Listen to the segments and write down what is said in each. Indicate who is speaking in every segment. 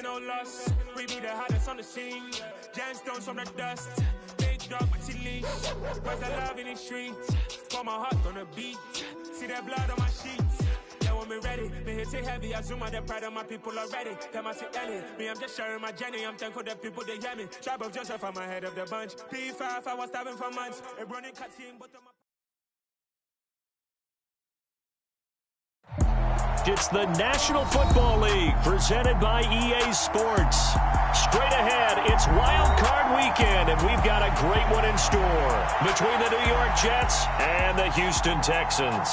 Speaker 1: no loss. We be the hottest on the scene. Gemstones from the dust. Big dog, but she leash. Where's the love in the streets? Got my heart on the beat. See that blood on my sheets. Yeah, when we ready, me hit it heavy. I zoom out the pride of my people already. Them I see Ellie. Me, I'm just sharing my journey. I'm thankful that people, they hear me. Tribe of Joseph, I'm ahead of the bunch. P5, I was starving for months. A running cutscene, but
Speaker 2: It's the National Football League presented by EA Sports. Straight ahead, it's Wild Card Weekend, and we've got a great one in store between the New York Jets and the Houston Texans.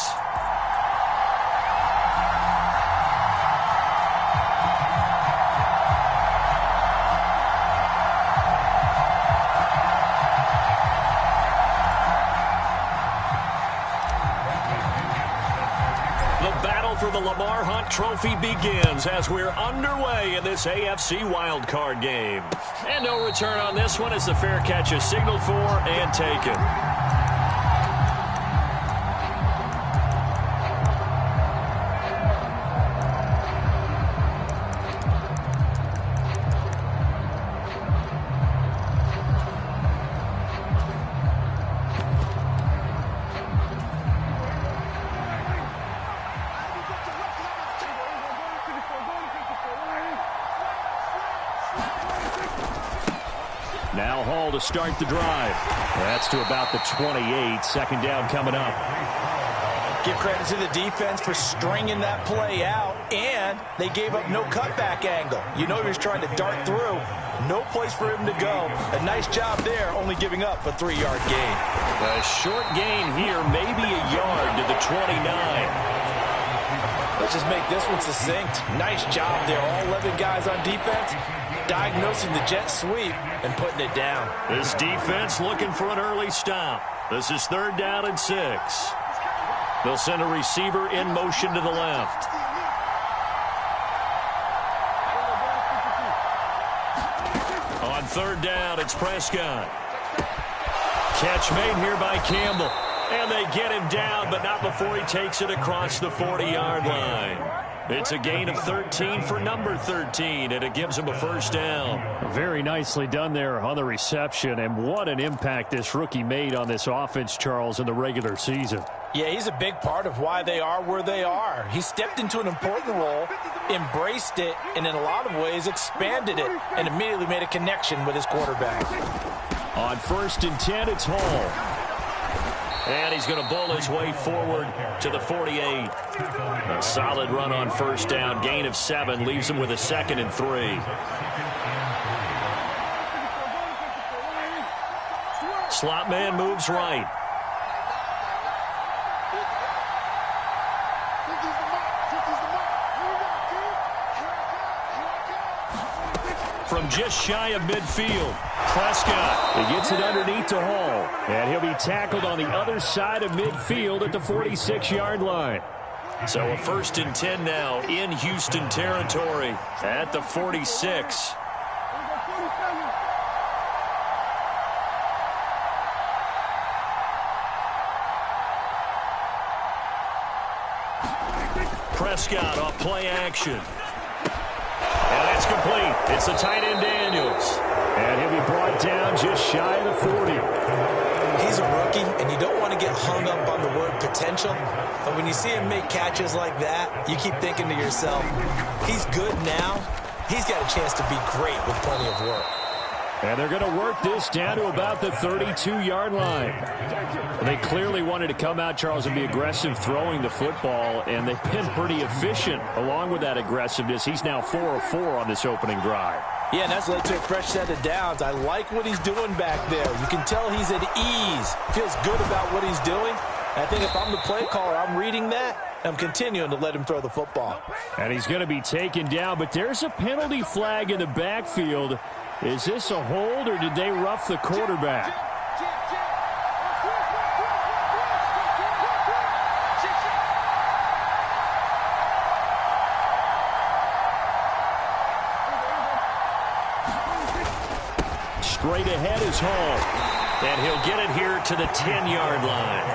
Speaker 2: For the Lamar Hunt Trophy begins as we're underway in this AFC wildcard game. And no return on this one as the fair catch is signaled for and taken. Now Hall to start the drive. That's to about the 28. Second down coming up.
Speaker 3: Give credit to the defense for stringing that play out, and they gave up no cutback angle. You know he was trying to dart through. No place for him to go. A nice job there, only giving up a 3-yard gain.
Speaker 2: A short gain here, maybe a yard to the 29.
Speaker 3: Let's just make this one succinct. Nice job there. All 11 guys on defense diagnosing the jet sweep and putting it down.
Speaker 2: This defense looking for an early stop. This is 3rd down and 6. They'll send a receiver in motion to the left. On 3rd down, it's Prescott. Catch made here by Campbell. And they get him down, but not before he takes it across the 40-yard line. It's a gain of 13 for number 13, and it gives him a first down.
Speaker 4: Very nicely done there on the reception, and what an impact this rookie made on this offense, Charles, in the regular season.
Speaker 3: Yeah, he's a big part of why they are where they are. He stepped into an important role, embraced it, and in a lot of ways expanded it, and immediately made a connection with his quarterback.
Speaker 2: On 1st and 10, it's Hall. And he's going to bowl his way forward to the 48. A solid run on 1st down. Gain of 7 leaves him with a 2nd and 3. Slot man moves right. From just shy of midfield, Prescott.
Speaker 4: He gets it underneath to Hall. And he'll be tackled on the other side of midfield at the 46-yard line.
Speaker 2: So a 1st and 10 now in Houston territory at the 46. Prescott off play action. And that's complete. It's the tight end Daniels.
Speaker 4: And he'll be brought down just shy of the 40.
Speaker 3: He's a rookie, and you don't want to get hung up on the word potential. But when you see him make catches like that, you keep thinking to yourself, he's good now. He's got a chance to be great with plenty of work.
Speaker 4: And they're going to work this down to about the 32-yard line. They clearly wanted to come out, Charles, and be aggressive throwing the football, and they've been pretty efficient along with that aggressiveness. He's now 4 of 4 on this opening drive.
Speaker 3: Yeah, and that's led to a fresh set of downs. I like what he's doing back there. You can tell he's at ease. Feels good about what he's doing. I think if I'm the play caller, I'm reading that. I'm continuing to let him throw the football.
Speaker 4: And he's going to be taken down, but there's a penalty flag in the backfield. Is this a hold, or did they rough the quarterback? Straight ahead is Hall.
Speaker 2: And he'll get it here to the 10-yard line.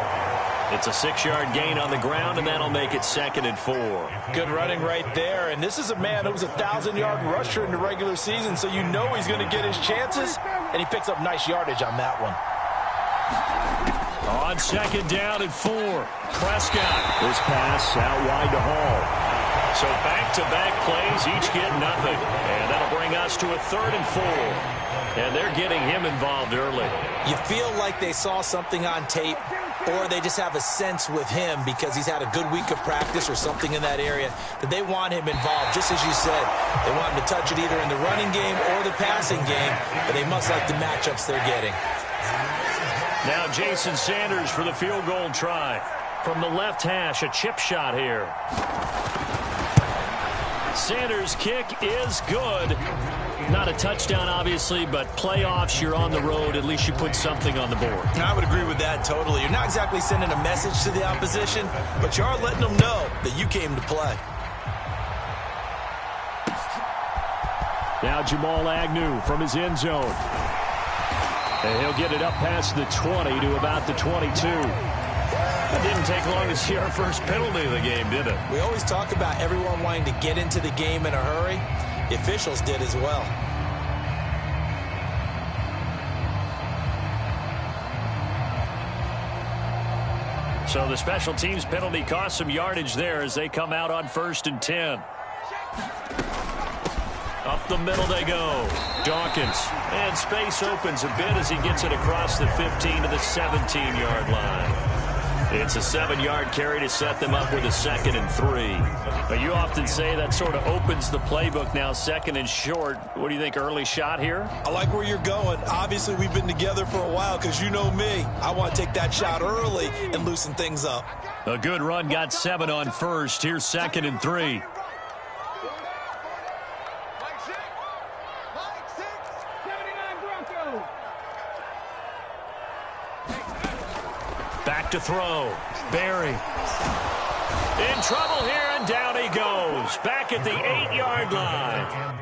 Speaker 2: It's a 6-yard gain on the ground, and that'll make it 2nd and 4.
Speaker 3: Good running right there. And this is a man who was a 1,000-yard rusher in the regular season, so you know he's going to get his chances. And he picks up nice yardage on that one.
Speaker 2: On 2nd down and 4, Prescott.
Speaker 4: This pass out wide to Hall.
Speaker 2: So back-to-back plays, each get nothing. And that'll bring us to a 3rd and 4. And they're getting him involved early.
Speaker 3: You feel like they saw something on tape, or they just have a sense with him because he's had a good week of practice or something in that area that they want him involved. Just as you said, they want him to touch it either in the running game or the passing game, but they must like the matchups they're getting.
Speaker 2: Now Jason Sanders for the field goal try. From the left hash, a chip shot here. Sanders' kick is good. Not a touchdown, obviously, but playoffs, you're on the road. At least you put something on the board.
Speaker 3: I would agree with that totally. You're not exactly sending a message to the opposition, but you are letting them know that you came to play.
Speaker 4: Now Jamal Agnew from his end zone. And he'll get it up past the 20 to about the 22.
Speaker 2: It didn't take long to see our first penalty of the game, did it?
Speaker 3: We always talk about everyone wanting to get into the game in a hurry. The officials did as well.
Speaker 2: So the special teams penalty cost some yardage there as they come out on 1st and 10. Up the middle they go. Dawkins. And space opens a bit as he gets it across the 15 to the 17-yard line. It's a 7-yard carry to set them up with a 2nd and 3.
Speaker 4: But you often say that sort of opens the playbook now, 2nd and short. What do you think, early shot here?
Speaker 3: I like where you're going. Obviously, we've been together for a while because you know me. I want to take that shot early and loosen things up.
Speaker 2: A good run got 7 on 1st. Here's 2nd and 3. Back to throw. Barry. In trouble here, and down he goes. Back at the 8-yard line.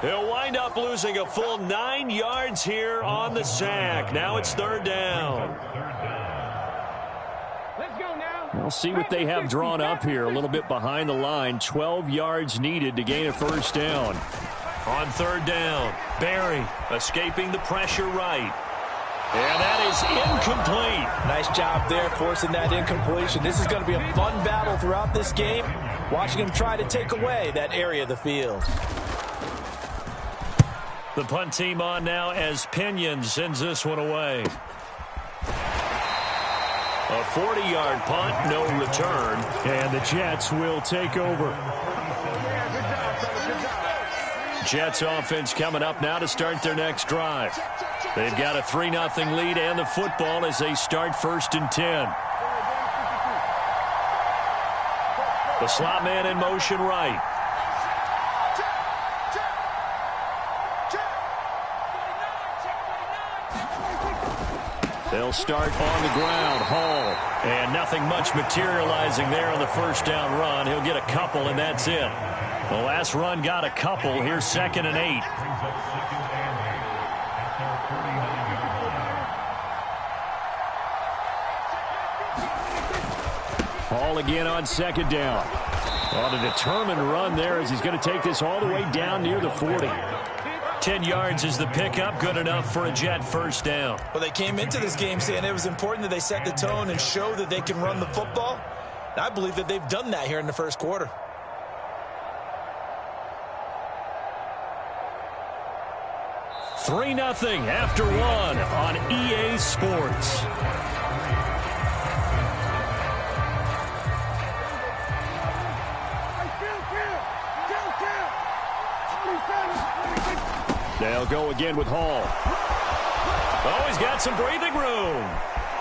Speaker 2: He'll wind up losing a full 9 yards here on the sack. Now it's 3rd down.
Speaker 1: Let's go now.
Speaker 4: We'll see what they have drawn up here. A little bit behind the line. 12 yards needed to gain a 1st down.
Speaker 2: On 3rd down, Barry escaping the pressure right. And that is incomplete.
Speaker 3: Nice job there forcing that incompletion. This is going to be a fun battle throughout this game. Watching him try to take away that area of the field.
Speaker 2: The punt team on now as Pinion sends this one away. A 40-yard punt, no return.
Speaker 4: And the Jets will take over.
Speaker 2: Jets offense coming up now to start their next drive. They've got a 3-0 lead and the football as they start 1st and 10. The slot man in motion right.
Speaker 4: They'll start on the ground. Hall.
Speaker 2: And nothing much materializing there on the 1st down run. He'll get a couple, and that's it. The last run got a couple. Here's 2nd and 8.
Speaker 4: Hall again on 2nd down. On a determined run there as he's going to take this all the way down near the 40.
Speaker 2: 10 yards is the pickup, good enough for a Jet 1st down.
Speaker 3: Well, they came into this game saying it was important that they set the tone and show that they can run the football. And I believe that they've done that here in the 1st quarter.
Speaker 2: $3-0 after 1 on EA Sports.
Speaker 4: They'll go again with Hall.
Speaker 2: Oh, he's got some breathing room.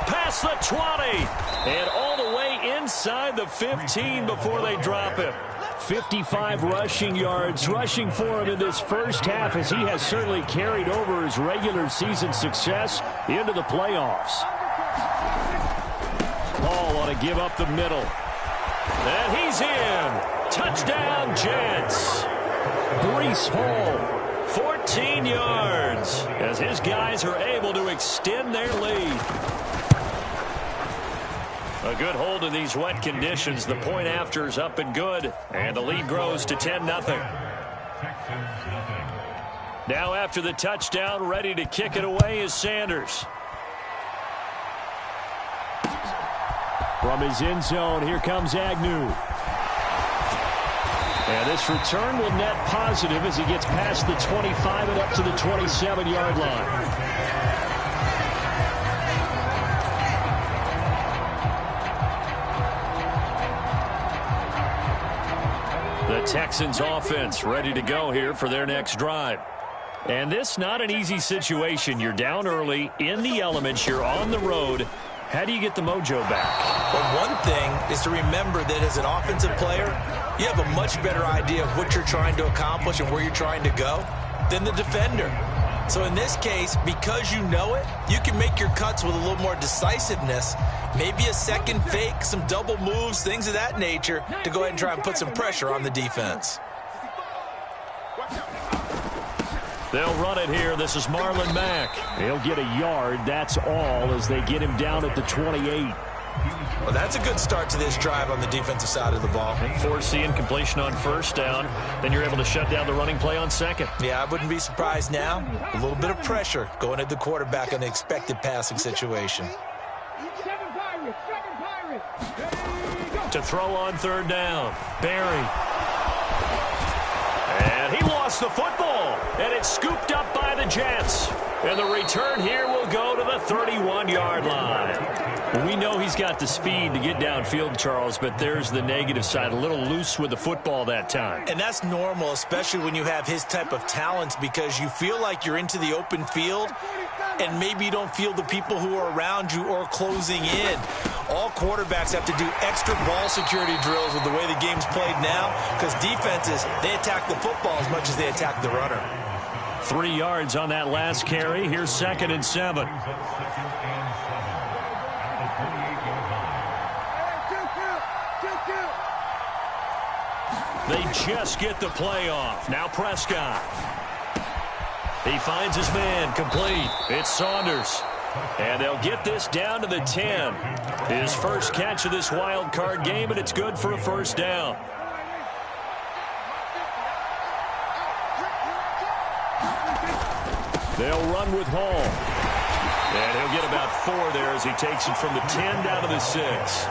Speaker 2: Past the 20. And all the way inside. inside the 15 before they drop him.
Speaker 4: 55 rushing yards rushing for him in this first half, as he has certainly carried over his regular season success into the playoffs. Hall ought to give up the middle.
Speaker 2: And he's in. Touchdown, Jets.
Speaker 4: Breece Hall.
Speaker 2: 14 yards as his guys are able to extend their lead. A good hold in these wet conditions. The point after is up and good, and the lead grows to 10-0. Now after the touchdown, ready to kick it away is Sanders.
Speaker 4: From his end zone, here comes Agnew. And this return will net positive as he gets past the 25 and up to the 27-yard line.
Speaker 2: The Texans offense ready to go here for their next drive. And this not an easy situation. You're down early, in the elements, you're on the road. How do you get the mojo back?
Speaker 3: Well, one thing is to remember that as an offensive player, you have a much better idea of what you're trying to accomplish and where you're trying to go than the defender. So in this case, because you know it, you can make your cuts with a little more decisiveness, maybe a second fake, some double moves, things of that nature, to go ahead and try and put some pressure on the defense.
Speaker 2: They'll run it here. This is Marlon Mack.
Speaker 4: He'll get a yard, that's all, as they get him down at the 28.
Speaker 3: Well, that's a good start to this drive on the defensive side of the ball.
Speaker 2: Force the incompletion on first down. Then you're able to shut down the running play on second.
Speaker 3: Yeah, I wouldn't be surprised now. A little bit of pressure going at the quarterback in the expected passing situation.
Speaker 2: To throw on third down. Barry. And he lost the football. And it's scooped up by the Jets. And the return here will go to the 31-yard line.
Speaker 4: We know he's got the speed to get downfield, Charles, but there's the negative side. A little loose with the football that time.
Speaker 3: And that's normal, especially when you have his type of talents, because you feel like you're into the open field and maybe you don't feel the people who are around you or closing in. All quarterbacks have to do extra ball security drills with the way the game's played now, because defenses, they attack the football as much as they attack the runner.
Speaker 2: 3 yards on that last carry. Here's 2nd and 7. They just get the play off. Now Prescott. He finds his man, complete. It's Saunders. And they'll get this down to the 10. His first catch of this wild card game, and it's good for a first down.
Speaker 4: They'll run with Hall.
Speaker 2: And he'll get about 4 there as he takes it from the 10 down to the 6.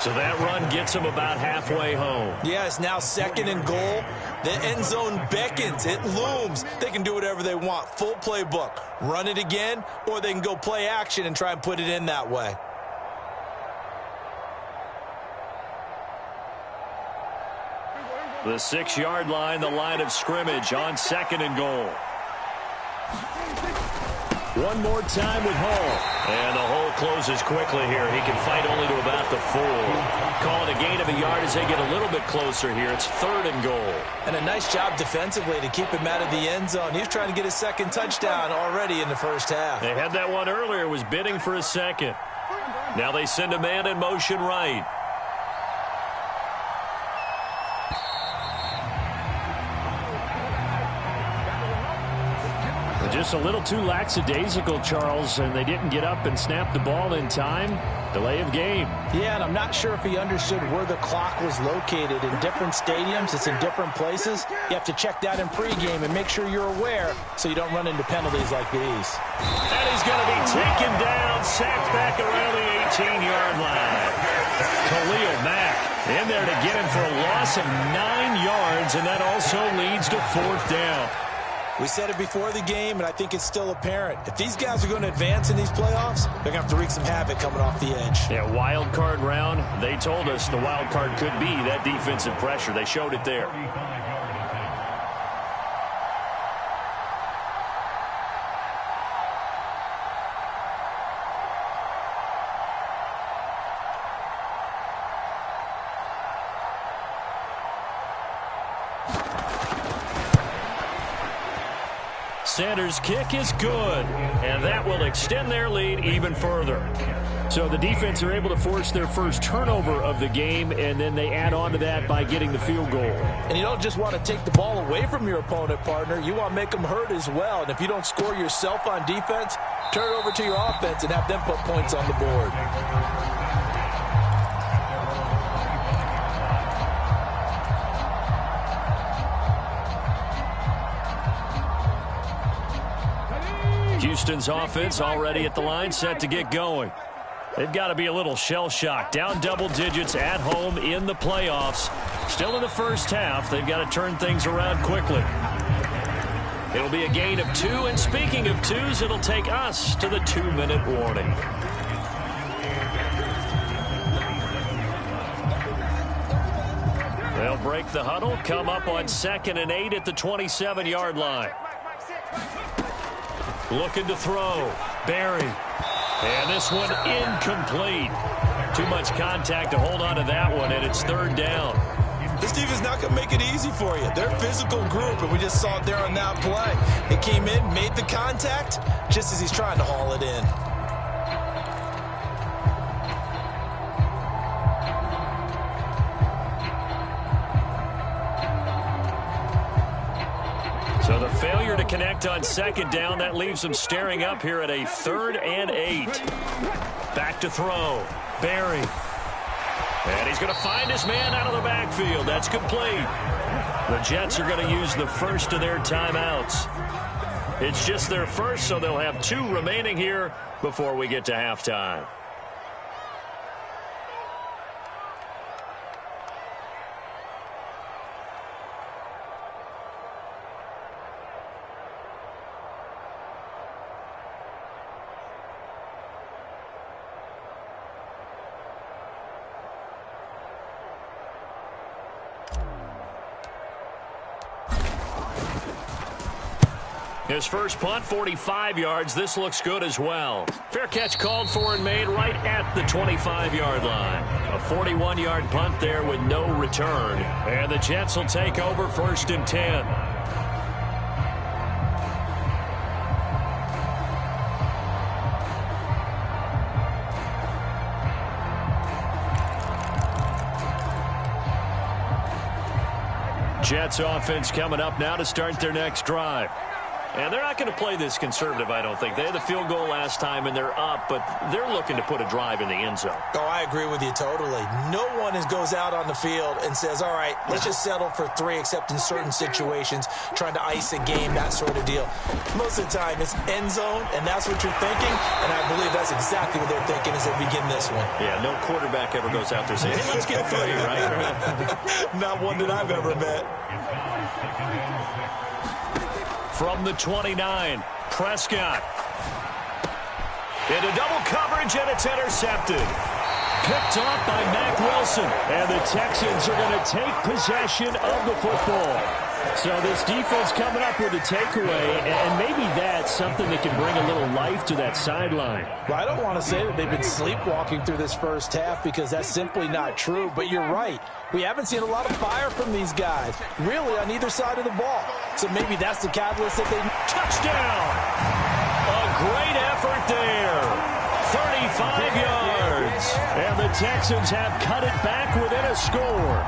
Speaker 2: So that run gets him about halfway home.
Speaker 3: Yeah, it's now 2nd and goal. The end zone beckons. It looms. They can do whatever they want. Full playbook. Run it again, or they can go play action and try and put it in that way.
Speaker 2: The 6-yard line, the line of scrimmage on 2nd and goal.
Speaker 4: One more time with Hall.
Speaker 2: And the hole closes quickly here. He can fight only to about the 4. Call it a gain of a yard as they get a little bit closer here. It's 3rd and goal.
Speaker 3: And a nice job defensively to keep him out of the end zone. He was trying to get his 2nd touchdown already in the first half.
Speaker 2: They had that one earlier, was bidding for a 2nd. Now they send a man in motion right.
Speaker 4: Just a little too lackadaisical, Charles, and they didn't get up and snap the ball in time. Delay of game.
Speaker 3: Yeah, and I'm not sure if he understood where the clock was located. In different stadiums, it's in different places. You have to check that in pregame and make sure you're aware so you don't run into penalties like these.
Speaker 2: And he's going to be taken down, sacked back around the 18-yard line. Khalil Mack in there to get him for a loss of 9 yards, and that also leads to 4th down.
Speaker 3: We said it before the game, and I think it's still apparent. If these guys are going to advance in these playoffs, they're going to have to wreak some havoc coming off the edge.
Speaker 2: Yeah, wild card round. They told us the wild card could be that defensive pressure. They showed it there. Sanders' kick is good, and that will extend their lead even further.
Speaker 4: So the defense are able to force their first turnover of the game, and then they add on to that by getting the field goal.
Speaker 3: And you don't just want to take the ball away from your opponent, partner. You want to make them hurt as well. And if you don't score yourself on defense, turn it over to your offense and have them put points on the board.
Speaker 2: Houston's offense already at the line, set to get going. They've got to be a little shell-shocked. Down double digits at home in the playoffs. Still in the first half. They've got to turn things around quickly. It'll be a gain of 2, and speaking of 2s, it'll take us to the 2-minute warning. They'll break the huddle, come up on 2nd and 8 at the 27-yard line. Looking to throw. Barry. And this one incomplete. Too much contact to hold on to that one, and it's 3rd down.
Speaker 3: This defense is not going to make it easy for you. They're a physical group, and we just saw it there on that play. They came in, made the contact, just as he's trying to haul it in.
Speaker 2: So the failure to connect on 2nd down, that leaves them staring up here at a 3rd and 8. Back to throw. Barry. And he's going to find his man out of the backfield. That's complete. The Jets are going to use the first of their timeouts. It's just their first, so they'll have 2 remaining here before we get to halftime. His first punt, 45 yards. This looks good as well. Fair catch called for and made right at the 25-yard line. A 41-yard punt there with no return. And the Jets will take over 1st and 10. Jets offense coming up now to start their next drive. And they're not going to play this conservative, I don't think. They had the field goal last time, and they're up, but they're looking to put a drive in the end zone.
Speaker 3: Oh, I agree with you totally. No one goes out on the field and says, all right, let's just settle for 3, except in certain situations, trying to ice a game, that sort of deal. Most of the time, it's end zone, and that's what you're thinking, and I believe that's exactly what they're thinking as they begin this one.
Speaker 2: Yeah, no quarterback ever goes out there saying, hey, let's get 3, right?
Speaker 3: Not one that I've ever met.
Speaker 2: From the 29, Prescott. Into double coverage, and it's intercepted. Picked off by Mack Wilson.
Speaker 4: And the Texans are going to take possession of the football. So this defense coming up with a takeaway, and maybe that's something that can bring a little life to that sideline.
Speaker 3: Well, I don't want to say that they've been sleepwalking through this first half because that's simply not true, but you're right. We haven't seen a lot of fire from these guys, really, on either side of the ball. So maybe that's the catalyst that they...
Speaker 2: Touchdown! A great effort there. 35 yards.
Speaker 4: And the Texans have cut it back within a score.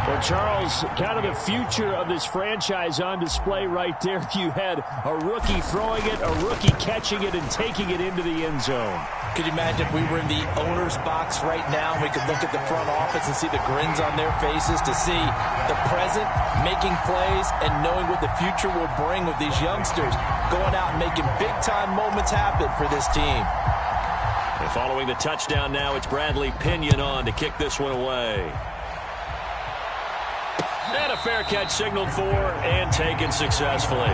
Speaker 4: Well, Charles, kind of the future of this franchise on display right there. You had a rookie throwing it, a rookie catching it, and taking it into the end zone.
Speaker 3: Could you imagine if we were in the owner's box right now and we could look at the front office and see the grins on their faces, to see the present making plays and knowing what the future will bring with these youngsters going out and making big-time moments happen for this team.
Speaker 2: And following the touchdown now, it's Bradley Pinion on to kick this one away. And a fair catch signaled for and taken successfully.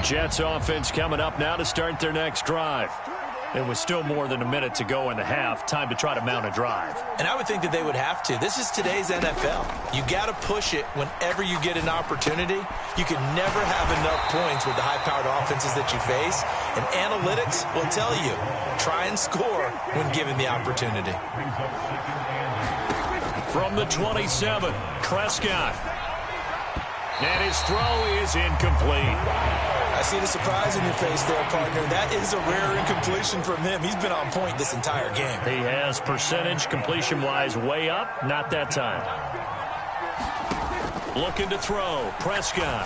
Speaker 2: Jets offense coming up now to start their next drive.
Speaker 4: And with still more than a minute to go in the half, time to try to mount a drive.
Speaker 3: And I would think that they would have to. This is today's NFL. You got to push it whenever you get an opportunity. You can never have enough points with the high-powered offenses that you face. And analytics will tell you, try and score when given the opportunity.
Speaker 4: From the 27, Prescott. And his throw is incomplete.
Speaker 3: I see the surprise in your face there, partner. That is a rare incompletion from him. He's been on point this entire game.
Speaker 4: He has percentage completion-wise way up. Not that time. Looking to throw. Prescott.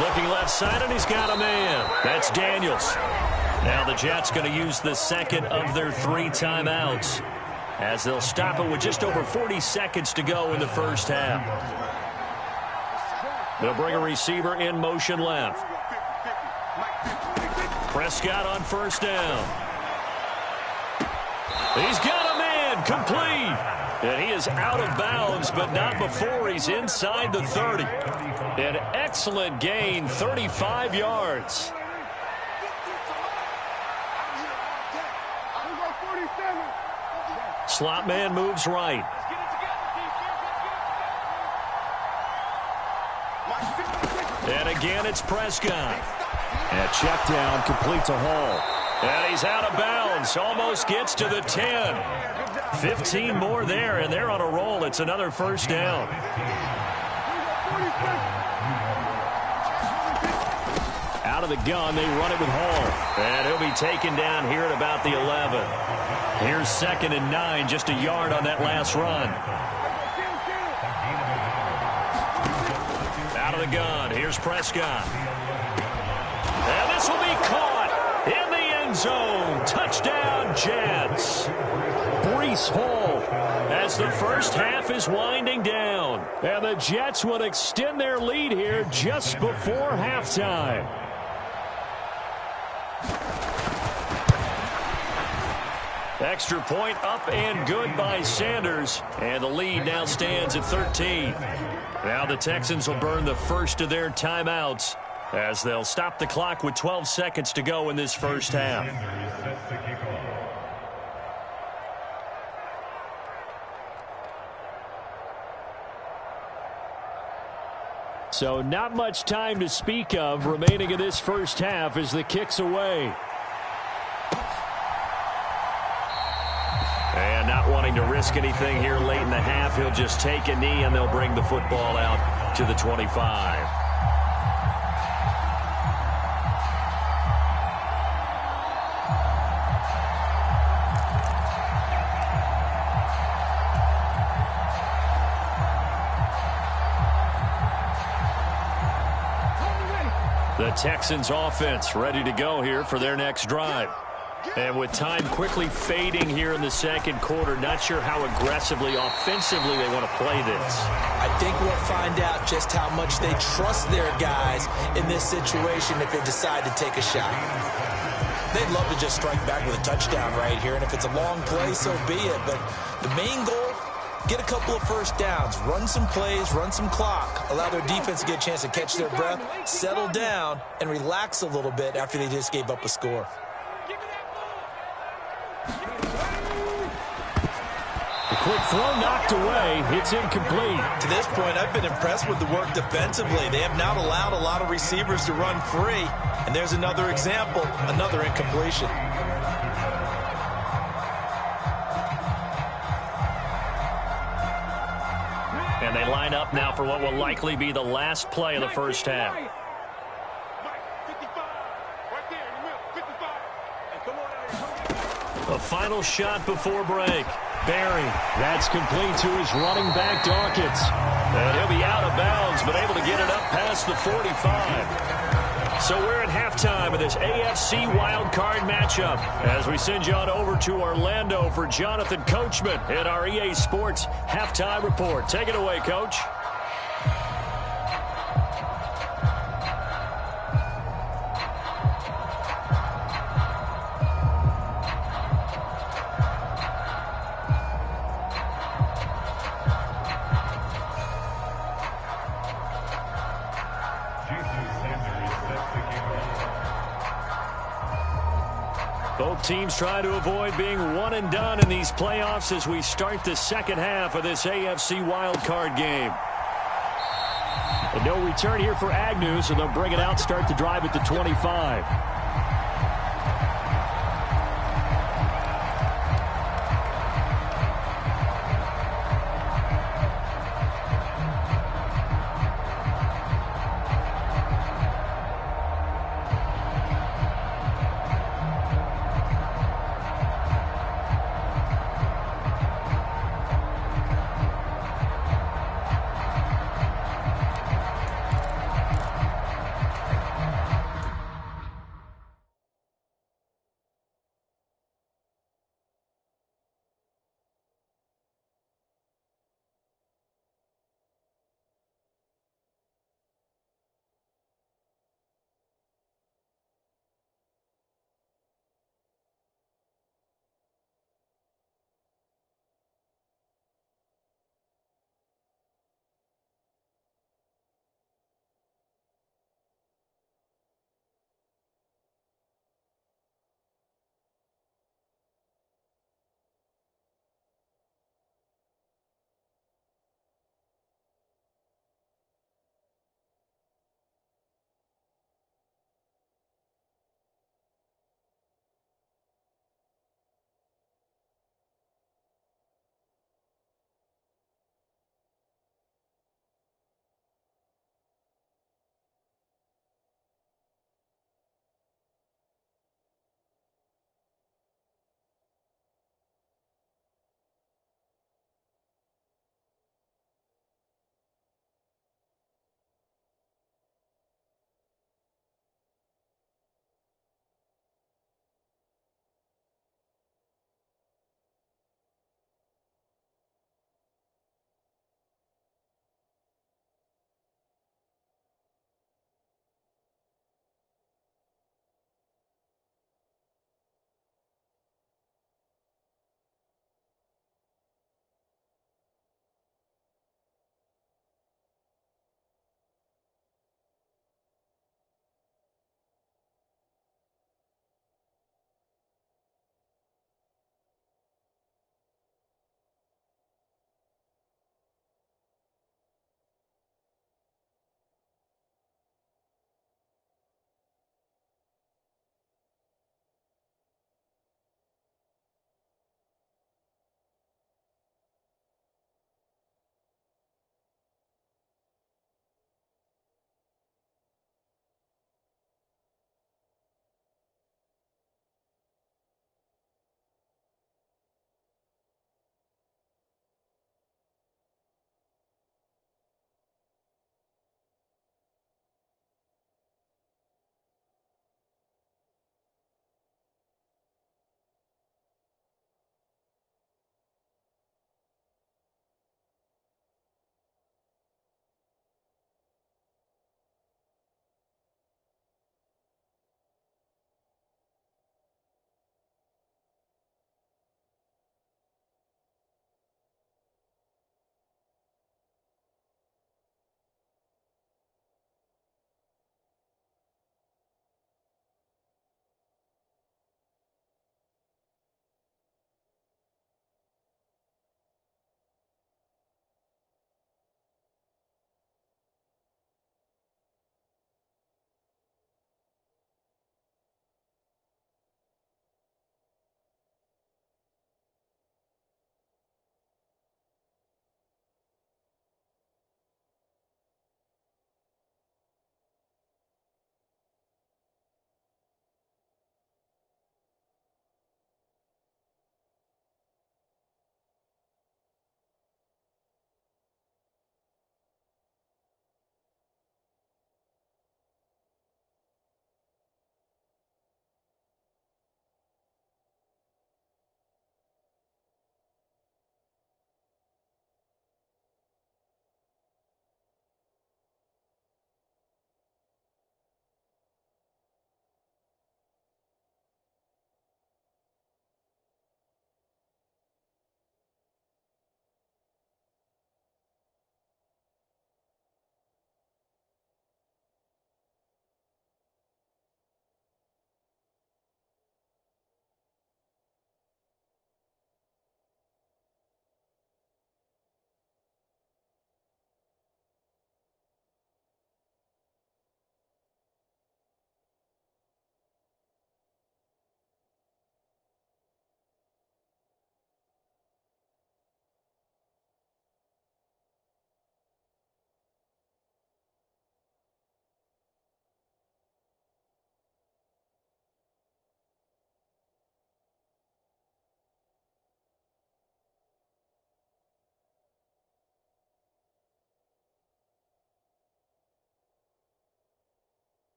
Speaker 4: Looking left side, and he's got a man. That's Daniels. Now the Jets going to use the second of their 3 timeouts as they'll stop it with just over 40 seconds to go in the first half. They'll bring a receiver in motion left. Prescott on first down. He's got a man, complete. And he is out of bounds, but not before he's inside the 30. An excellent gain, 35 yards. Slot man moves right. And again, it's Prescott. And check down, complete to Hall. And he's out of bounds, almost gets to the 10. 15 more there, and they're on a roll. It's another first down. Out of the gun, they run it with Hall. And he'll be taken down here at about the 11. Here's 2nd and 9, just a yard on that last run. Out of the gun, here's Prescott. And this will be caught in the end zone. Touchdown, Jets. Breece Hall as the first half is winding down. And the Jets will extend their lead here just before halftime. Extra point up and good by Sanders. And the lead now stands at 13. Now the Texans will burn the first of their timeouts as they'll stop the clock with 12 seconds to go in this first half. So not much time to speak of remaining in this first half as the kick's away. And not wanting to risk anything here late in the half, he'll just take a knee and they'll bring the football out to the 25. The Texans offense ready to go here for their next drive. And with time quickly fading here in the second quarter, not sure how aggressively, offensively they want to play this.
Speaker 3: I think we'll find out just how much they trust their guys in this situation if they decide to take a shot. They'd love to just strike back with a touchdown right here, and if it's a long play, so be it. But the main goal, get a couple of first downs, run some plays, run some clock, allow their defense to get a chance to catch their breath, settle down, and relax a little bit after they just gave up a score.
Speaker 4: The quick throw knocked away. It's incomplete.
Speaker 3: To this point, I've been impressed with the work defensively. They have not allowed a lot of receivers to run free. And there's another example, another incompletion.
Speaker 4: And they line up now for what will likely be the last play of the first half. A final shot before break. Barry, that's complete to his running back, Dawkins. And he'll be out of bounds, but able to get it up past the 45. So we're at halftime of this AFC wildcard matchup as we send you on over to Orlando for Jonathan Coachman in our EA Sports Halftime Report. Take it away, Coach.
Speaker 2: Both teams trying to avoid being one and done in these playoffs as we start the second half of this AFC wildcard game.
Speaker 4: And no return here for Agnew, so they'll bring it out, start the drive at the 25.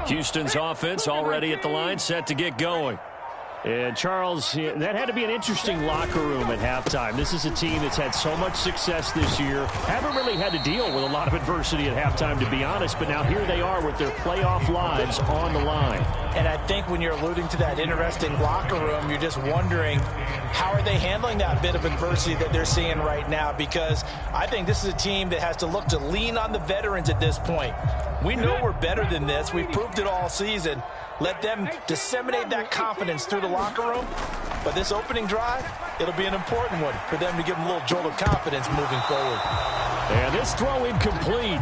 Speaker 2: Houston's offense already at the line, set to get going.
Speaker 4: And, Charles, that had to be an interesting locker room at halftime. This is a team that's had so much success this year. Haven't really had to deal with a lot of adversity at halftime, to be honest. But now here they are with their playoff lives on the line.
Speaker 3: And I think when you're alluding to that interesting locker room, you're just wondering how are they handling that bit of adversity that they're seeing right now, because I think this is a team that has to look to lean on the veterans at this point. We know we're better than this. We've proved it all season. Let them disseminate that confidence through the locker room. But this opening drive, it'll be an important one for them to give them a little jolt of confidence moving forward.
Speaker 4: And this throw incomplete.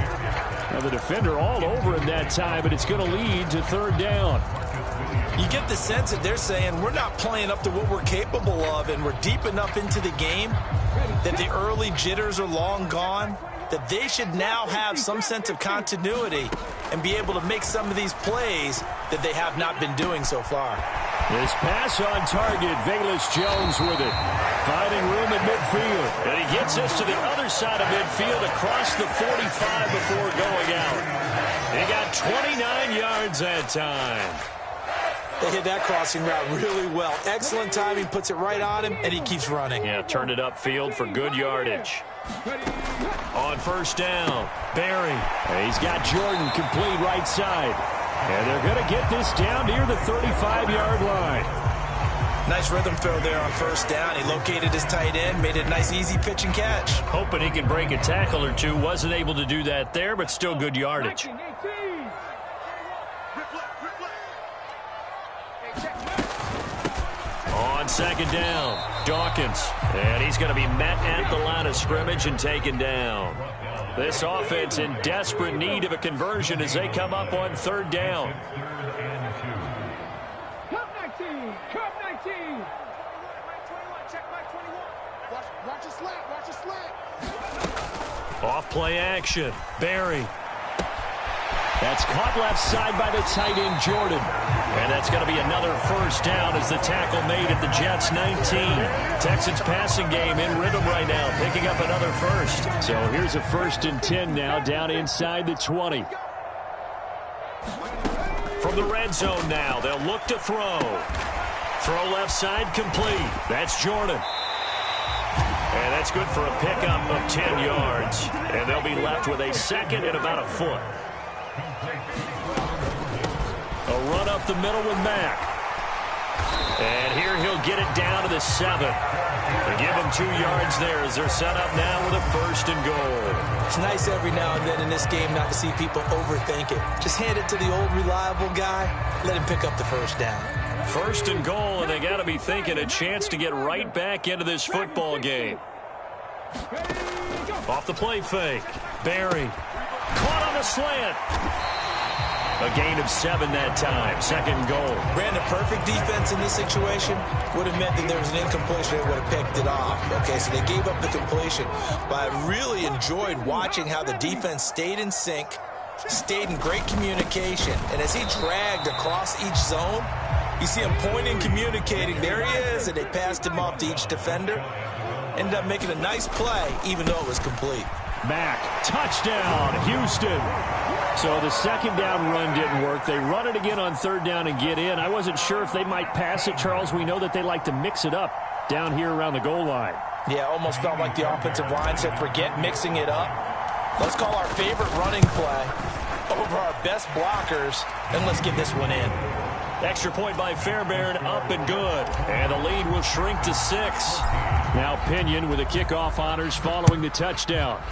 Speaker 4: Now the defender all over him that time, but it's going to lead to third down.
Speaker 3: You get the sense that they're saying we're not playing up to what we're capable of, and we're deep enough into the game that the early jitters are long gone, that they should now have some sense of continuity and be able to make some of these plays that they have not been doing so far.
Speaker 4: This pass on target, Velus Jones with it. Finding room at midfield.
Speaker 2: And he gets us to the other side of midfield across the 45 before going out. He got 29 yards that time.
Speaker 3: They hit that crossing route really well. Excellent timing, puts it right on him, and he keeps running.
Speaker 2: Yeah, turned it upfield for good yardage. On first down, Barry.
Speaker 4: He's got Jordan complete right side. And they're going to get this down near the 35-yard line.
Speaker 3: Nice rhythm throw there on first down. He located his tight end, made it a nice easy pitch and catch.
Speaker 2: Hoping he could break a tackle or two. Wasn't able to do that there, but still good yardage. On second down, Dawkins. And he's going to be met at the line of scrimmage and taken down. This offense in desperate need of a conversion as they come up on third down.
Speaker 5: Cup 19, Cup 19. Watch your slant, watch your slant.
Speaker 2: Off play action, Barry.
Speaker 4: That's caught left side by the tight end, Jordan.
Speaker 2: And that's going to be another first down as the tackle made at the Jets 19. Texans passing game in rhythm right now, picking up another first.
Speaker 4: So here's a 1st and 10 now, down inside the 20.
Speaker 2: From the red zone now, they'll look to throw. Throw left side complete. That's Jordan. And that's good for a pickup of 10 yards. And they'll be left with a second and about a foot. A run up the middle with Mack. And here he'll get it down to the 7. They give him 2 yards there as they're set up now with a 1st and goal.
Speaker 3: It's nice every now and then in this game not to see people overthink it. Just hand it to the old reliable guy. Let him pick up the first down.
Speaker 2: 1st and goal, and they got to be thinking a chance to get right back into this football game. Off the play fake. Barry. Caught on the slant. A gain of 7 that time. 2nd and goal.
Speaker 3: Brandon, perfect defense in this situation would have meant that there was an incompletion. They would have picked it off. Okay, so they gave up the completion. But I really enjoyed watching how the defense stayed in sync, stayed in great communication. And as he dragged across each zone, you see him pointing, communicating. There he is, and they passed him off to each defender. Ended up making a nice play, even though it was complete.
Speaker 4: Mack, touchdown, Houston. So the 2nd down run didn't work. They run it again on 3rd down and get in. I wasn't sure if they might pass it, Charles. We know that they like to mix it up down here around the goal line.
Speaker 3: Yeah, almost felt like the offensive line said, forget mixing it up. Let's call our favorite running play over our best blockers, and let's get this one in.
Speaker 2: Extra point by Fairbairn, up and good. And the lead will shrink to 6.
Speaker 4: Now Pinion with the kickoff honors following the touchdown.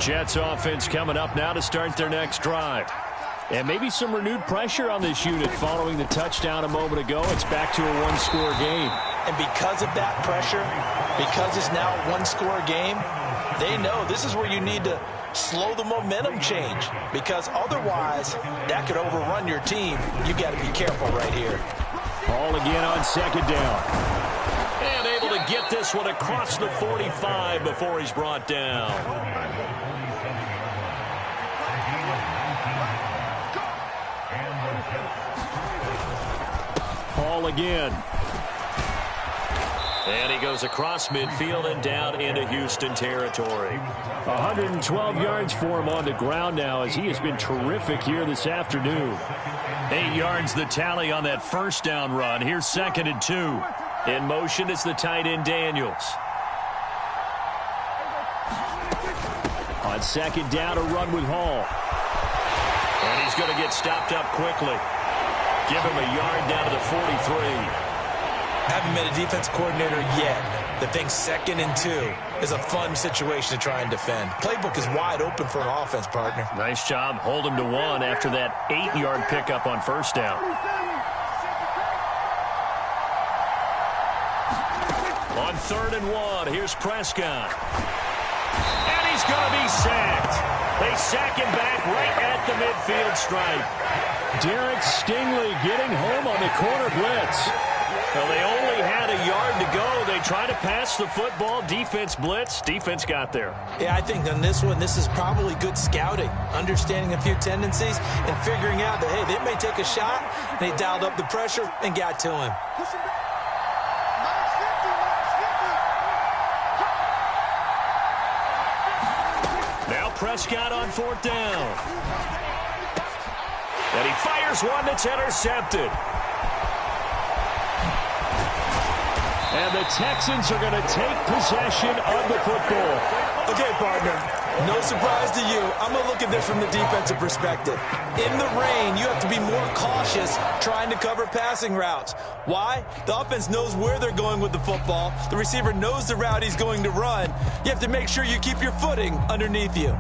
Speaker 2: Jets offense coming up now to start their next drive.
Speaker 4: And maybe some renewed pressure on this unit following the touchdown a moment ago. It's back to a one-score game.
Speaker 3: And because of that pressure, because it's now a one-score game, they know this is where you need to slow the momentum change, because otherwise that could overrun your team. You got to be careful right here.
Speaker 4: Ball again on 2nd down.
Speaker 2: And able get this one across the 45 before he's brought down.
Speaker 4: Ball again.
Speaker 2: And he goes across midfield and down into Houston territory.
Speaker 4: 112 yards for him on the ground now as he has been terrific here this afternoon.
Speaker 2: 8 yards the tally on that first down run. Here's 2nd and 2. In motion is the tight end Daniels.
Speaker 4: On 2nd down, a run with Hall.
Speaker 2: And he's going to get stopped up quickly. Give him a yard down to the 43.
Speaker 3: Haven't been a defense coordinator yet that thinks 2nd and 2 is a fun situation to try and defend. Playbook is wide open for an offense, partner.
Speaker 2: Nice job. Hold him to 1 after that 8-yard pickup on first down. On 3rd and 1, here's Prescott. And he's going to be sacked. They sack him back right at the midfield stripe.
Speaker 4: Derek Stingley getting home on the corner blitz.
Speaker 2: Well, they only had a yard to go. They tried to pass the football. Defense blitz. Defense got there.
Speaker 3: Yeah, I think on this one, this is probably good scouting, understanding a few tendencies and figuring out that, hey, they may take a shot. They dialed up the pressure and got to him.
Speaker 2: Now Prescott on 4th down. And he fires one that's intercepted.
Speaker 4: And the Texans are going to take possession of the football.
Speaker 3: Okay, partner, no surprise to you. I'm going to look at this from the defensive perspective. In the rain, you have to be more cautious trying to cover passing routes. Why? The offense knows where they're going with the football. The receiver knows the route he's going to run. You have to make sure you keep your footing underneath you.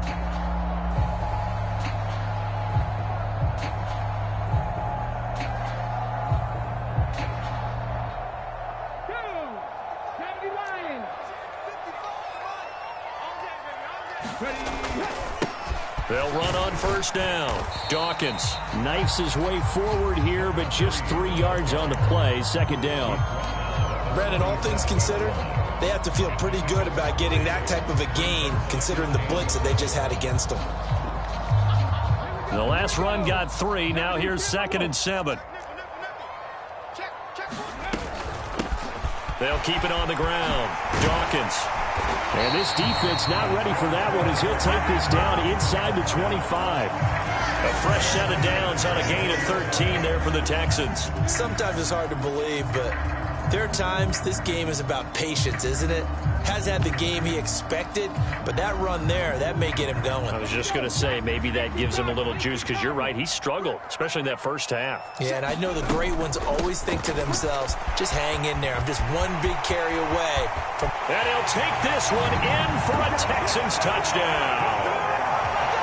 Speaker 2: They'll run on first down. Dawkins
Speaker 4: knifes his way forward here, but just 3 yards on the play. 2nd down.
Speaker 3: Brandon, all things considered, they have to feel pretty good about getting that type of a gain, considering the blitz that they just had against them.
Speaker 2: The last run got 3. Now here's 2nd and 7. They'll keep it on the ground. Dawkins.
Speaker 4: And this defense not ready for that one as he'll take this down inside the 25.
Speaker 2: A fresh set of downs on a gain of 13 there for the Texans.
Speaker 3: Sometimes it's hard to believe, but there are times this game is about patience, isn't it? Has had the game he expected, but that run there, that may get him going.
Speaker 2: I was just going to say, maybe that gives him a little juice, because you're right, he struggled, especially in that first half.
Speaker 3: Yeah, and I know the great ones always think to themselves, just hang in there. I'm just one big carry away from...
Speaker 2: And he'll take this one in for a Texans touchdown.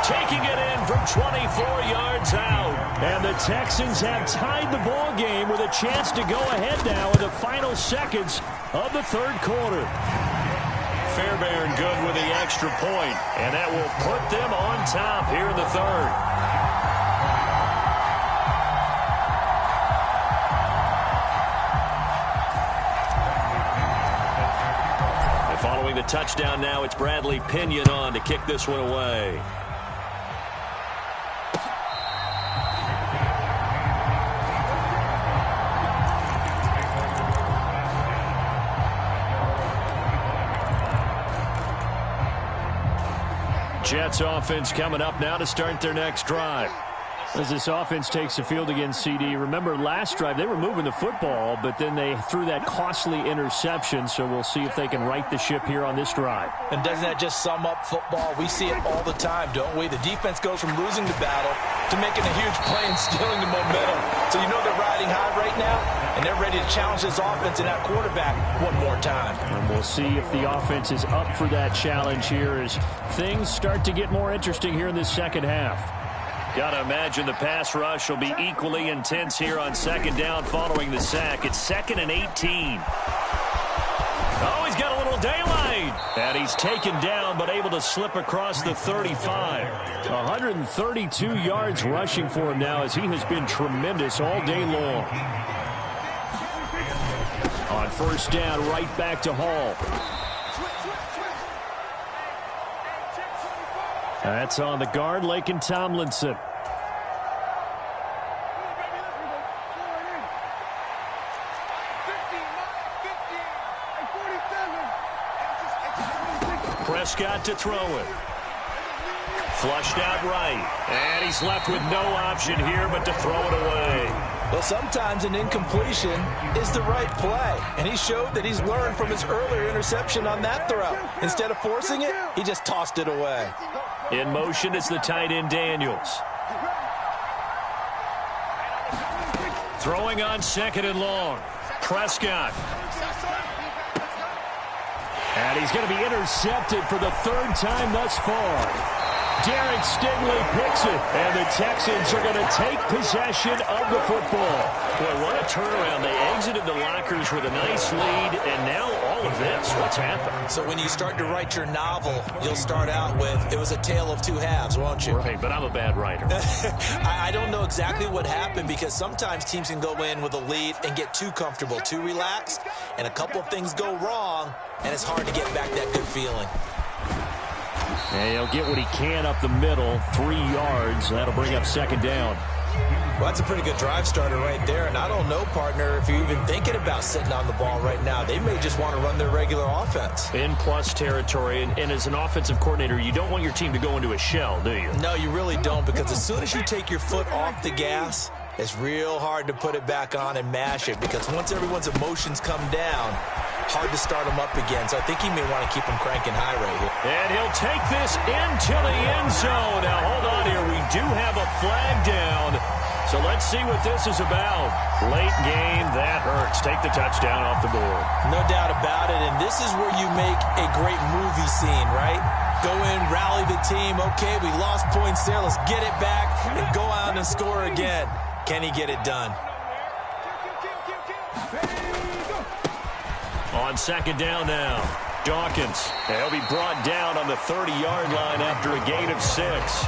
Speaker 2: Taking it in from 24 yards out.
Speaker 4: And the Texans have tied the ball game with a chance to go ahead now in the final seconds of the 3rd quarter.
Speaker 2: Fairbairn good with the extra point, and that will put them on top here in the 3rd. And following the touchdown now, it's Bradley Pinion on to kick this one away. Jets offense coming up now to start their next drive.
Speaker 4: As this offense takes the field against CD, remember last drive they were moving the football, but then they threw that costly interception, so we'll see if they can right the ship here on this drive.
Speaker 3: And doesn't that just sum up football? We see it all the time, don't we? The defense goes from losing the battle to making a huge play and stealing the momentum. So you know they're riding high right now, and they're ready to challenge this offense and that quarterback one more time.
Speaker 4: And we'll see if the offense is up for that challenge here as things start to get more interesting here in this second half.
Speaker 2: Got to imagine the pass rush will be equally intense here on 2nd down following the sack. It's 2nd and 18. Oh, he's got a little daylight. And he's taken down but able to slip across the 35.
Speaker 4: 132 yards rushing for him now as he has been tremendous all day long. On first down, right back to Hall. That's on the guard, Laken Tomlinson. Prescott to throw it. Flushed out right. And he's left with no option here but to throw it away.
Speaker 3: Well, sometimes an incompletion is the right play. And he showed that he's learned from his earlier interception on that throw. Instead of forcing it, he just tossed it away.
Speaker 4: In motion, it's the tight end Daniels. Throwing on second and long. Prescott. And he's going to be intercepted for the third time thus far. Derek Stingley picks it, and the Texans are going to take possession of the football. Boy, what a turnaround. They exited the lockers with a nice lead, and now all of this. What's happened?
Speaker 3: So when you start to write your novel, you'll start out with, it was a tale of two halves, won't you?
Speaker 4: Right, but I'm a bad writer.
Speaker 3: I don't know exactly what happened, because sometimes teams can go in with a lead and get too comfortable, too relaxed, and a couple of things go wrong, and it's hard to get back that good feeling.
Speaker 4: And he'll get what he can up the middle, 3 yards. That'll bring up second down.
Speaker 3: Well, that's a pretty good drive starter right there. And I don't know, partner, if you're even thinking about sitting on the ball right now. They may just want to run their regular offense.
Speaker 4: In plus territory. And as an offensive coordinator, you don't want your team to go into a shell, do you?
Speaker 3: No, you really don't, because as soon as you take your foot off the gas, it's real hard to put it back on and mash it, because once everyone's emotions come down, hard to start them up again. So I think he may want to keep them cranking high right here.
Speaker 4: And he'll take this into the end zone. Now, hold on here. We do have a flag down. So let's see what this is about. Late game, that hurts. Take the touchdown off the board.
Speaker 3: No doubt about it. And this is where you make a great movie scene, right? Go in, rally the team. Okay, we lost points there. Let's get it back and go out and score again. Can he get it done?
Speaker 4: On second down now, Dawkins. He'll be brought down on the 30-yard line after a gain of 6.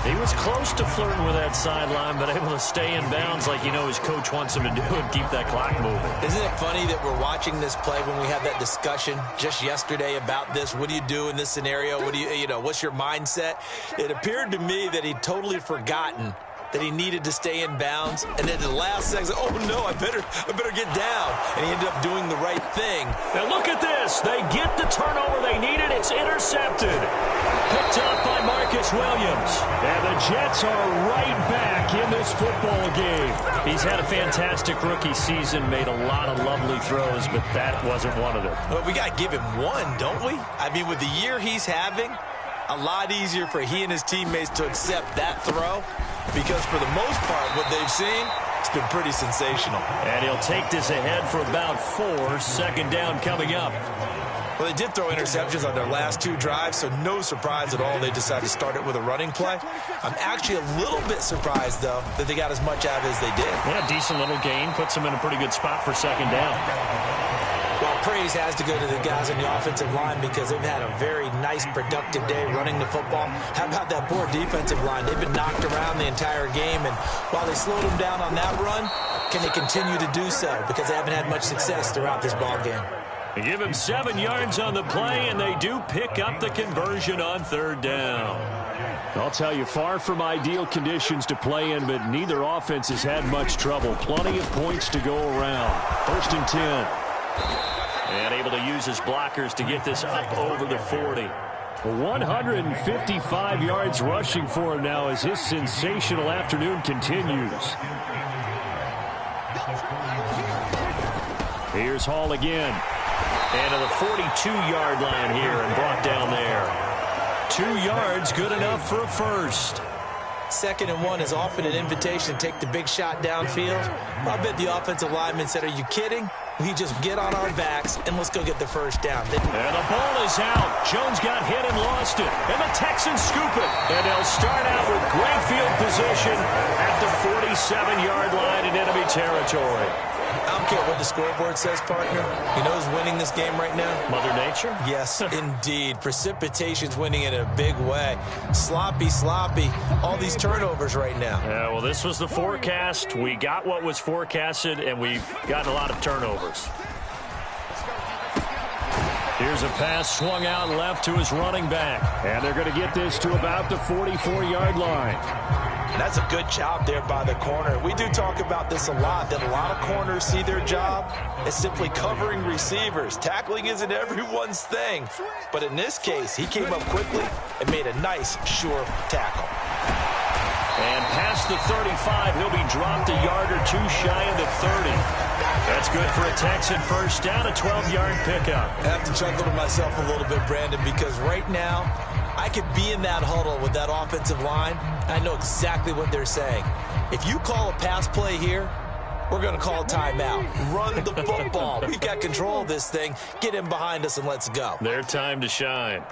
Speaker 4: He was close to flirting with that sideline, but able to stay in bounds like his coach wants him to do and keep that clock moving.
Speaker 3: Isn't it funny that we're watching this play when we had that discussion just yesterday about this? What do you do in this scenario? What do what's your mindset? It appeared to me that he'd totally forgotten that he needed to stay in bounds, and then the last second, oh no, I better get down, and he ended up doing the right thing.
Speaker 4: Now look at this. They get the turnover they needed. It's intercepted. Picked up by Marcus Williams. And the Jets are right back in this football game. He's had a fantastic rookie season, made a lot of lovely throws, but that wasn't one of them.
Speaker 3: Well, we got to give him one, don't we? I mean, with the year he's having, a lot easier for he and his teammates to accept that throw, because for the most part, what they've seen, it's been pretty sensational.
Speaker 4: And he'll take this ahead for about 4. Second down coming up.
Speaker 3: Well, they did throw interceptions on their last 2 drives, so no surprise at all they decided to start it with a running play. I'm actually a little bit surprised, though, that they got as much out of it as they did.
Speaker 4: Yeah, decent little gain. Puts them in a pretty good spot for second down.
Speaker 3: Well, praise has to go to the guys on the offensive line, because they've had a very nice, productive day running the football. How about that poor defensive line? They've been knocked around the entire game, and while they slowed them down on that run, can they continue to do so? Because they haven't had much success throughout this ball game.
Speaker 4: They give him 7 yards on the play, and they do pick up the conversion on third down. I'll tell you, far from ideal conditions to play in, but neither offense has had much trouble. Plenty of points to go around. 1st and 10. And able to use his blockers to get this up over the 40. 155 yards rushing for him now as his sensational afternoon continues. Here's Hall again. And to the 42-yard line here and brought down there. 2 yards, good enough for a first.
Speaker 3: 2nd and 1 is often an invitation to take the big shot downfield. I bet the offensive lineman said, are you kidding? We just get on our backs and let's go get the first down.
Speaker 4: And the ball is out. Jones got hit and lost it. And the Texans scoop it. And they'll start out with great field position at the 47-yard line in enemy territory.
Speaker 3: I don't care what the scoreboard says, partner. You know who's winning this game right now?
Speaker 4: Mother Nature?
Speaker 3: Yes, indeed. Precipitation's winning in a big way. Sloppy. All these turnovers right now.
Speaker 4: Yeah, well, this was the forecast. We got what was forecasted, and we've gotten a lot of turnovers.
Speaker 2: Here's a pass swung out left to his running back.
Speaker 4: And they're going to get this to about the 44-yard line.
Speaker 3: That's a good job there by the corner. We do talk about this a lot, that a lot of corners see their job as simply covering receivers. Tackling isn't everyone's thing. But in this case, he came up quickly and made a nice, sure tackle.
Speaker 2: And past the 35, he'll be dropped a yard or two shy of the 30. That's good for a Texan first down, a 12-yard pickup.
Speaker 3: I have to chuckle to myself a little bit, Brandon, because right now I could be in that huddle with that offensive line. I know exactly what they're saying. If you call a pass play here, we're going to call a timeout. Run the football. We've got control of this thing. Get him behind us and let's go.
Speaker 2: Their time to shine.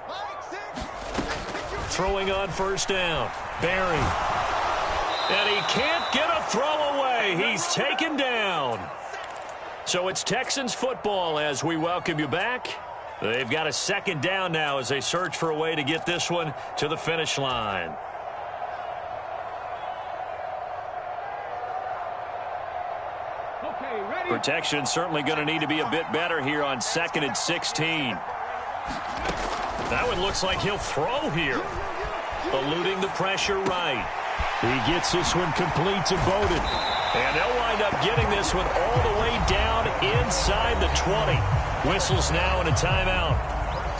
Speaker 2: Throwing on first down. Barry. And he can't get a throw away. He's taken down. So it's Texans football as we welcome you back. They've got a second down now as they search for a way to get this one to the finish line. Protection certainly going to need to be a bit better here on 2nd and 16. That one looks like he'll throw here. Eluding the pressure right.
Speaker 4: He gets this one complete to Bowden.
Speaker 2: And they'll wind up getting this one all the way down inside the 20. Whistles now and a timeout.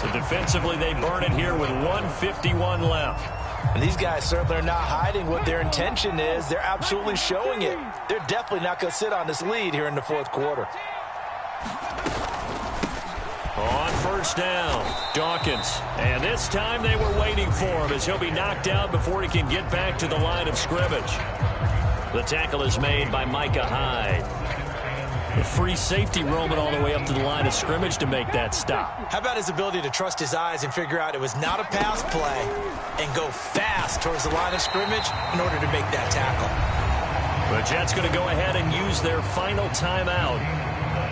Speaker 2: So defensively they burn it here with 1:51 left.
Speaker 3: And these guys certainly are not hiding what their intention is. They're absolutely showing it. They're definitely not going to sit on this lead here in the fourth quarter.
Speaker 2: On first down, Dawkins. And this time they were waiting for him as he'll be knocked out before he can get back to the line of scrimmage. The tackle is made by Micah Hyde. The free safety roaming all the way up to the line of scrimmage to make that stop.
Speaker 3: How about his ability to trust his eyes and figure out it was not a pass play and go fast towards the line of scrimmage in order to make that tackle.
Speaker 2: The Jets going to go ahead and use their final timeout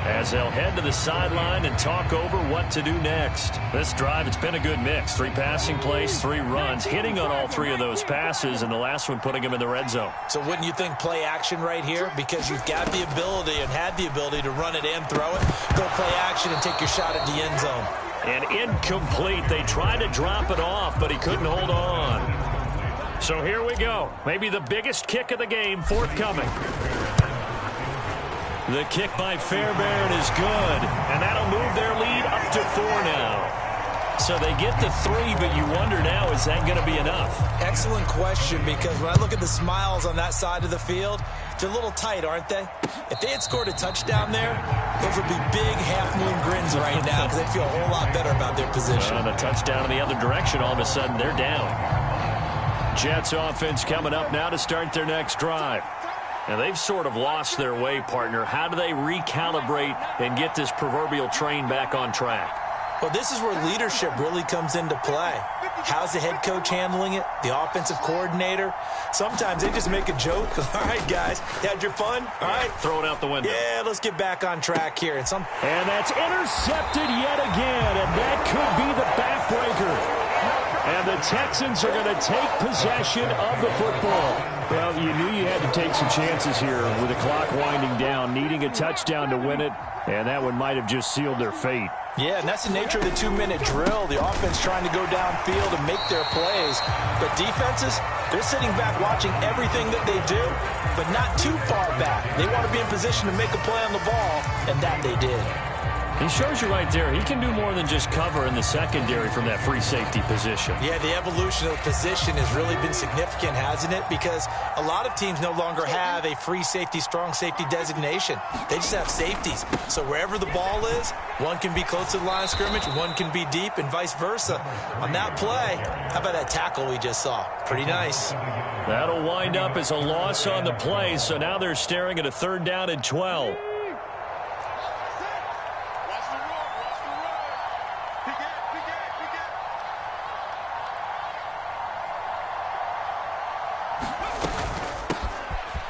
Speaker 2: as they'll head to the sideline and talk over what to do next. This drive, it's been a good mix. 3 passing plays, 3 runs, hitting on all 3 of those passes, and the last one putting him in the red zone.
Speaker 3: So wouldn't you think play action right here? Because you've got the ability and had the ability to run it and throw it. Go play action and take your shot at the end zone.
Speaker 2: And incomplete. They tried to drop it off, but he couldn't hold on. So here we go. Maybe the biggest kick of the game forthcoming. The kick by Fairbairn is good, and that'll move their lead up to 4 now. So they get the 3, but you wonder now, is that going to be enough?
Speaker 3: Excellent question, because when I look at the smiles on that side of the field, they're a little tight, aren't they? If they had scored a touchdown there, those would be big half-moon grins right now because they'd feel a whole lot better about their position.
Speaker 2: And a touchdown in the other direction, all of a sudden they're down. Jets offense coming up now to start their next drive. And they've sort of lost their way, partner. How do they recalibrate and get this proverbial train back on track?
Speaker 3: Well, this is where leadership really comes into play. How's the head coach handling it? The offensive coordinator? Sometimes they just make a joke. All right, guys, you had your fun? All right.
Speaker 2: Throw it out the window.
Speaker 3: Yeah, let's get back on track here.
Speaker 4: And that's intercepted yet again, and that could be the backbreaker. And the Texans are going to take possession of the football. Well, you knew you had to take some chances here with the clock winding down, needing a touchdown to win it, and that one might have just sealed their fate.
Speaker 3: Yeah, and that's the nature of the 2-minute drill. The offense trying to go downfield and make their plays. But defenses, they're sitting back watching everything that they do, but not too far back. They want to be in position to make a play on the ball, and that they did.
Speaker 2: He shows you right there. He can do more than just cover in the secondary from that free safety position.
Speaker 3: Yeah, the evolution of the position has really been significant, hasn't it? Because a lot of teams no longer have a free safety, strong safety designation. They just have safeties. So wherever the ball is, one can be close to the line of scrimmage, one can be deep, and vice versa. On that play, how about that tackle we just saw? Pretty nice.
Speaker 2: That'll wind up as a loss on the play, so now they're staring at a 3rd down and 12.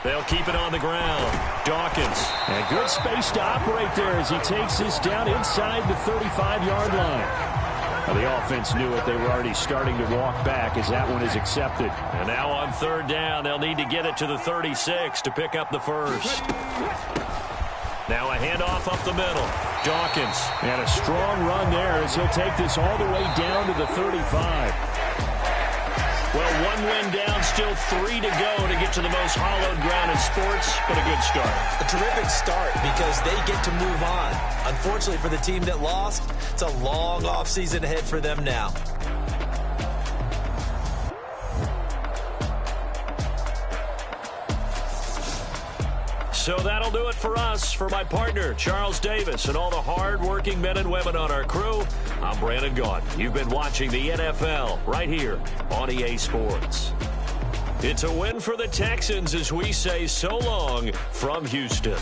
Speaker 2: They'll keep it on the ground. Dawkins.
Speaker 4: And good space to operate there as he takes this down inside the 35-yard line. Well, the offense knew it. They were already starting to walk back as that one is accepted.
Speaker 2: And now on 3rd down, they'll need to get it to the 36 to pick up the first. Now a handoff up the middle. Dawkins.
Speaker 4: And a strong run there as he'll take this all the way down to the 35.
Speaker 2: Well, one win down, still 3 to go to get to the most hallowed ground in sports, but a good start.
Speaker 3: A terrific start because they get to move on. Unfortunately for the team that lost, it's a long offseason ahead for them now.
Speaker 2: So that'll do it for us. For my partner, Charles Davis, and all the hard-working men and women on our crew, I'm Brandon Gaudin. You've been watching the NFL right here on EA Sports. It's a win for the Texans as we say so long from Houston.